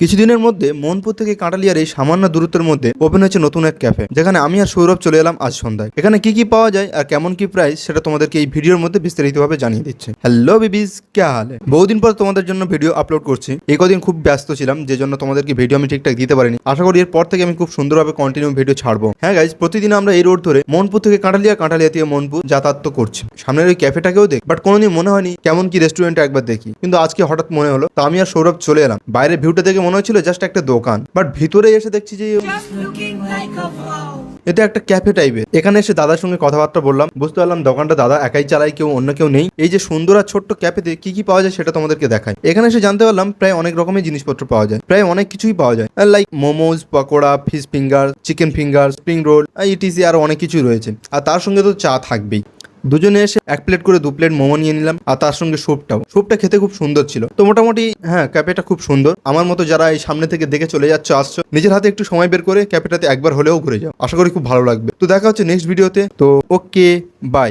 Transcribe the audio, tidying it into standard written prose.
কিছুদিনের মধ্যে মোহনপুর থেকে কাঁটালিয়ার এই সামান্য দূরত্বের মধ্যে ওপেন হয়েছে নতুন এক ক্যাফে, যেখানে আমি আর সৌরভ চলে এলাম আজ সন্ধ্যায়। এখানে কি কি পাওয়া যায় আর কেমন কি প্রাইস সেটা তোমাদেরকে এই ভিডিওর মধ্যে বিস্তারিতভাবে জানিয়ে দিচ্ছে। হ্যালো বেবিজ, কে হালে? বহুদিন পর তোমাদের জন্য ভিডিও আপলোড করছি। এই কদিন খুব ব্যস্ত ছিলাম, যে জন্য তোমাদেরকে ভিডিও আমি ঠিকঠাক দিতে পারিনি। আশা করি এরপর থেকে আমি খুব সুন্দরভাবে কন্টিনিউ ভিডিও ছাড়বো। হ্যাঁ গাইজ, প্রতিদিন আমরা এই রোড ধরে মোহনপুর থেকে কাঁটালিয়া, কাঁটালিয়া থেকে মোহনপুর যাতায়াত তো করছি। সামনের ওই ক্যাফেটাকেও দেখ, বাট কোনোদিন মনে হয়নি কেমন কি রেস্টুরেন্টে একবার দেখি, কিন্তু আজকে হঠাৎ মনে হলো। তো আমি আর সৌরভ চলে এলাম। বাইরের ভিউটা দেখে মনে হচ্ছিল জাস্ট একটা দোকান, বাট ভিতরে এসে দেখছি যে এটা একটা ক্যাফে টাইপের। এখানে এসে দাদার সঙ্গে কথাবার্তা বললাম, বুঝতে পারলাম দোকানটা দাদা একাই চালায়, কেউ অন্য কেউ নেই। এই যে সুন্দর আর ছোট্ট ক্যাফেতে কি কি পাওয়া যায় সেটা তোমাদেরকে দেখায়। এখানে এসে জানতে পারলাম প্রায় অনেক রকমের জিনিসপত্র পাওয়া যায়, প্রায় অনেক কিছুই পাওয়া যায়, like momos, pakora, fish finger, chicken finger, spring roll, etc আরো অনেক কিছুই রয়েছে। আর তার সঙ্গে তো চা থাকবেই। দুজনে এসে এক প্লেট করে 2 প্লেট মোমো নিয়ে নিলাম, আর তার সঙ্গে স্যুপটা খেতে খুব সুন্দর ছিল। তো মোটামুটি হ্যাঁ, ক্যাফেটা খুব সুন্দর। আমার মতো যারা এই সামনে থেকে দেখে চলে আসছো, নিজের হাতে একটু সময় বের করে ক্যাফেটাতে একবার হলেও ঘুরে যাও, আশা করি খুব ভালো লাগবে। তো দেখা হচ্ছে নেক্সট ভিডিওতে। তো ওকে, বাই।